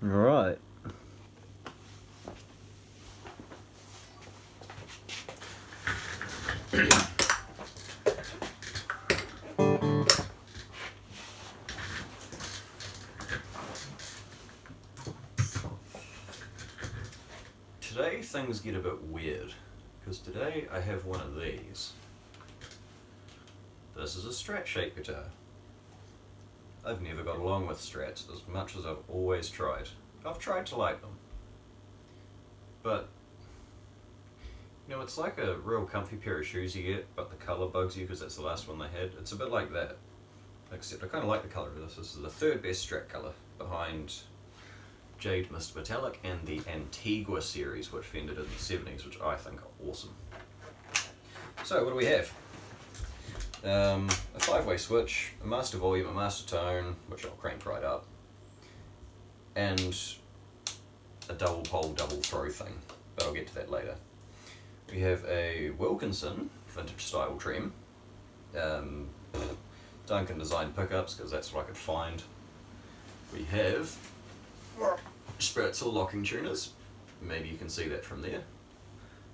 Right. Today things get a bit weird, because today I have one of these. This is a Strat shape guitar. I've never got along with Strats as much as I've always tried. I've tried to like them. But, you know, it's like a real comfy pair of shoes you get, but the colour bugs you because that's the last one they had. It's a bit like that. Except I kind of like the colour of this. This is the third best Strat colour behind Jade Mist Metallic and the Antigua series, which ended in the 70s, which I think are awesome. So, what do we have? A 5-way switch, a master volume, a master tone, which I'll crank right up, and a double pole, double throw thing, but I'll get to that later. We have a Wilkinson vintage style trem, Duncan designed pickups because that's what I could find. We have Sperzel locking tuners, maybe you can see that from there,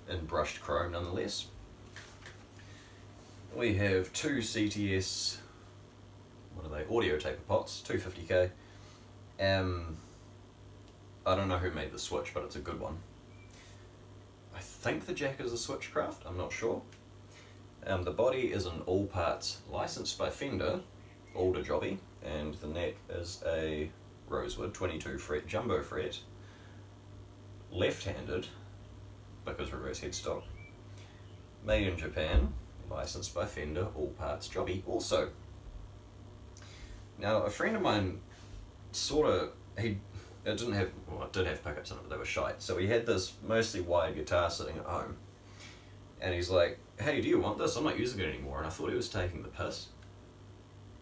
in brushed chrome nonetheless. We have two CTS, what are they, audio taper pots, 250k. I don't know who made the switch, but it's a good one. I think the jack is a Switchcraft, I'm not sure. The body is an Allparts licensed by Fender, older jobby, and the neck is a rosewood 22 fret jumbo fret, left-handed, because reverse headstock, made in Japan, licensed by Fender, Allparts jobby also. Now, a friend of mine it did have pickups in it, but they were shite. So he had this mostly wired guitar sitting at home. And he's like, hey, do you want this? I'm not using it anymore. And I thought he was taking the piss.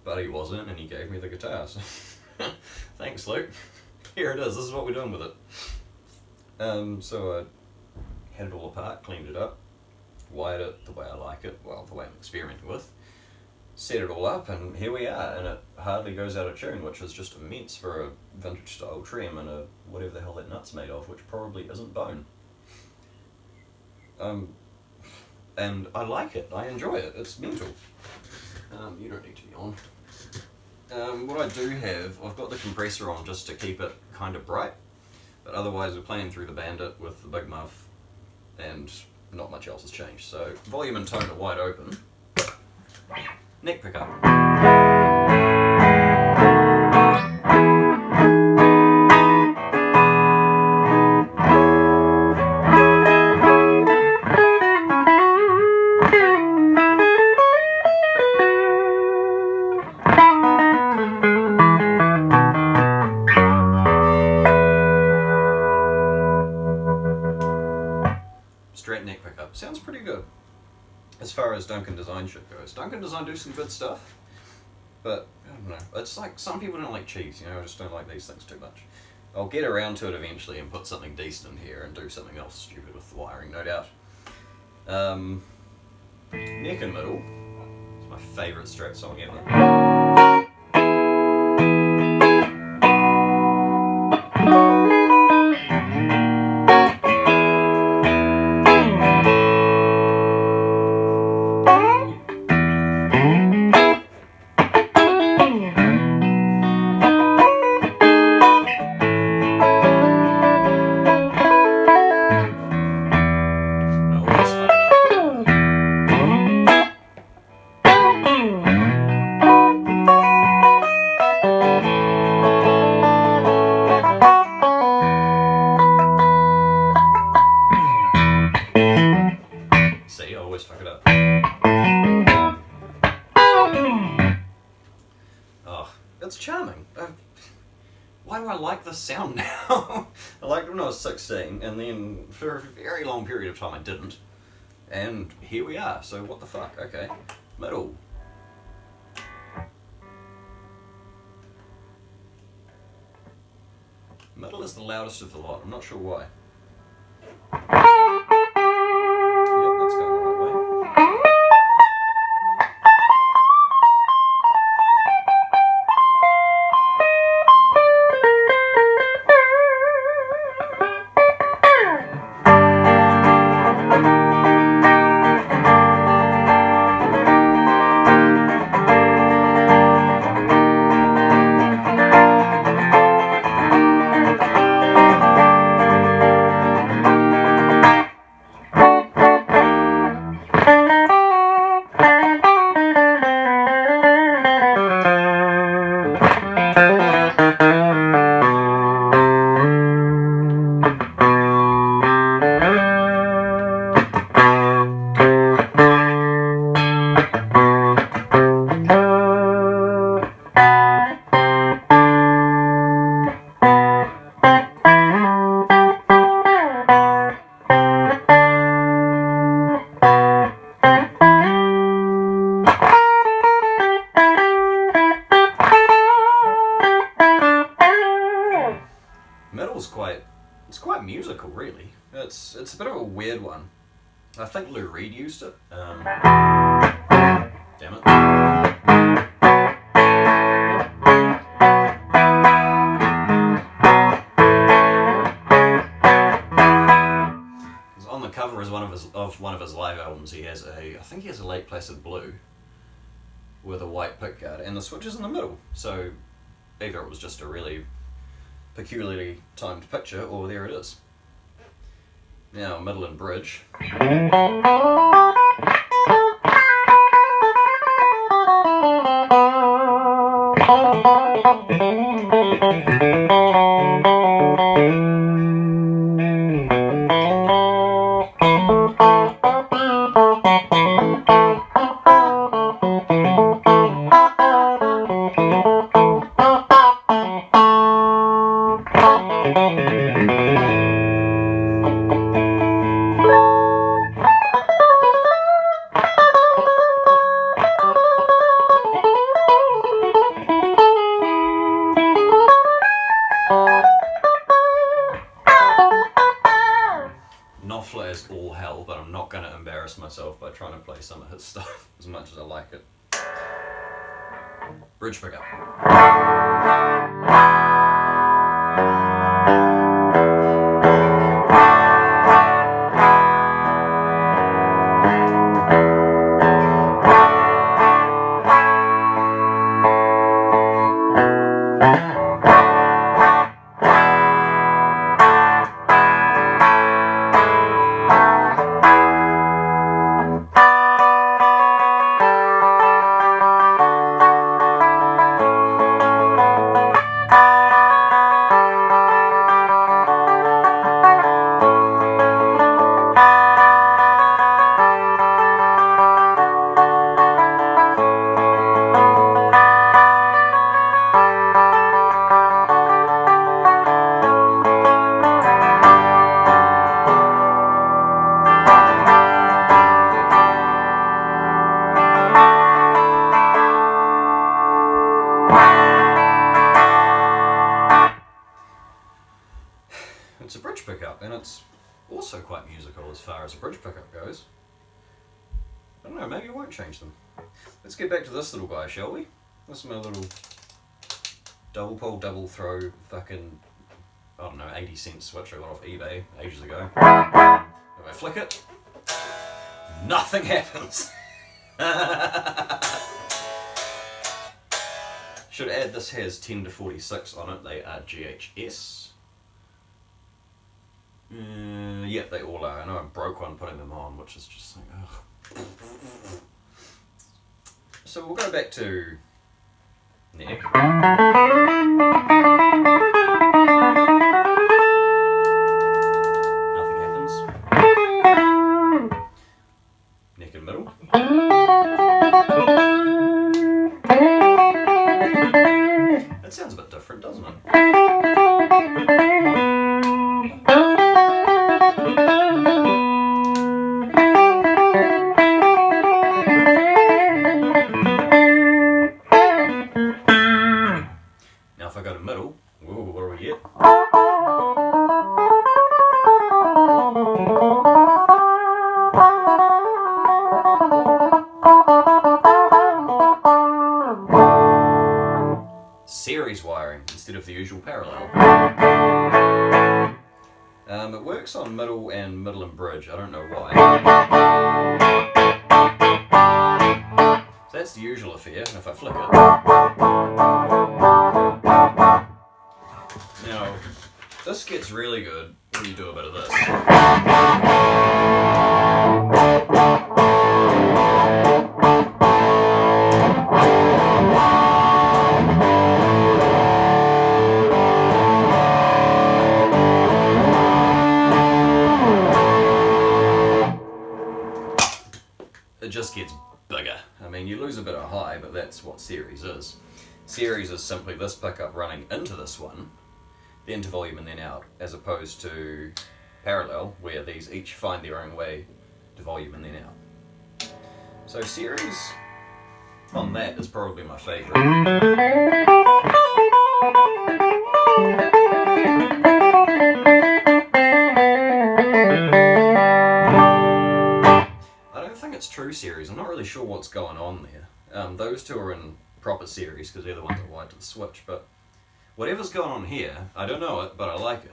But he wasn't, and he gave me the guitar. So thanks, Luke. Here it is. This is what we're doing with it. So I had it all apart, cleaned it up, wired it the way I like it, well, the way I'm experimenting with, set it all up, and here we are, and it hardly goes out of tune, which is just immense for a vintage style trem and a whatever the hell that nut's made of, which probably isn't bone. And I like it, I enjoy it, it's mental. You don't need to be on. What I do have, I've got the compressor on just to keep it kind of bright, but otherwise we're playing through the Bandit with the big muff, and not much else has changed. So volume and tone are wide open. Neck pickup. Strat neck pickup. Sounds pretty good. As far as Duncan design shit goes. Duncan design do some good stuff, but I don't know. It's like some people don't like cheese, you know, I just don't like these things too much. I'll get around to it eventually and put something decent in here and do something else stupid with the wiring, no doubt. Neck and middle. It's my favourite Strat song ever. See, I always fuck it up. Oh, it's charming. Why do I like this sound now? I liked it when I was 16, and then for a very long period of time I didn't. And here we are, so what the fuck? Okay. Middle. Middle is the loudest of the lot, I'm not sure why. Yep, that's going the right way. Middle's it's quite musical, really. It's a bit of a weird one. I think Lou Reed used it. Damn it. On the cover is one of his live albums. He has I think he has a Lake Placid Blue with a white pickguard, and the switch is in the middle. So either it was just a really peculiarly timed picture, or there it is. Now, middle and bridge. Is all hell, but I'm not going to embarrass myself by trying to play some of his stuff as much as I like it. Bridge pickup. It's a bridge pickup, and it's also quite musical as far as a bridge pickup goes. I don't know, maybe I won't change them. Let's get back to this little guy, shall we? This is my little double pull, double throw, fucking, I don't know, 80-cent switch I got off eBay ages ago. If I flick it, nothing happens. Should add, this has 10 to 46 on it, they are GHS. Yeah, they all are. I know I broke one putting them on, which is just like, ugh. So we'll go back to neck. Nothing happens. Neck and middle. That sounds a bit different, doesn't it? Now if I go to middle, whoa, what do we get? Series wiring instead of the usual parallel. It works on middle and bridge, I don't know why. So that's the usual affair, and if I flick it. Now, this gets really good when you do a bit of this. It just gets bigger. I mean, you lose a bit of high, but that's what series is. Series is simply this pickup running into this one, then to volume and then out, as opposed to parallel, where these each find their own way to volume and then out. So series on that is probably my favourite. sure what's going on there. Those two are in proper series because they're the ones that wired to the switch, but whatever's going on here, I don't know it, but I like it.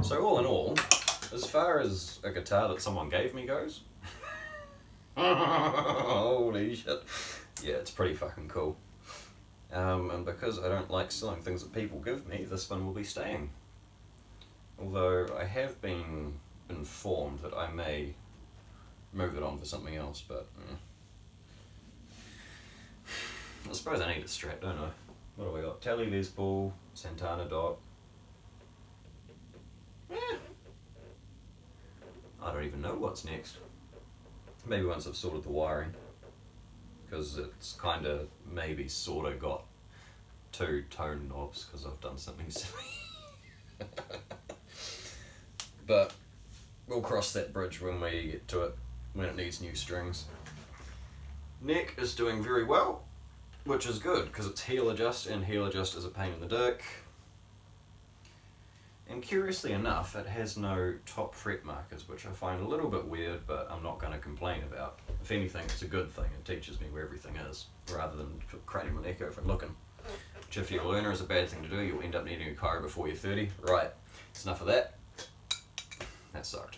So all in all, as far as a guitar that someone gave me goes, holy shit, yeah, it's pretty fucking cool. And because I don't like selling things that people give me, this one will be staying. Although I have been informed that I may move it on for something else, but I suppose I need a Strat, don't I? What do we got? Tele Les Paul, Santana Dot. I don't even know what's next. Maybe once I've sorted the wiring, because it's kind of maybe sort of got two tone knobs because I've done something silly. But we'll cross that bridge when we get to it, when it needs new strings. Neck is doing very well, which is good because it's heel adjust, and heel adjust is a pain in the dick. And curiously enough, it has no top fret markers, which I find a little bit weird, but I'm not going to complain about. If anything, it's a good thing. It teaches me where everything is, rather than craning my neck over and looking. Which, if you're a learner, is a bad thing to do. You'll end up needing a chiro before you're 30. Right, that's enough of that. That sucked.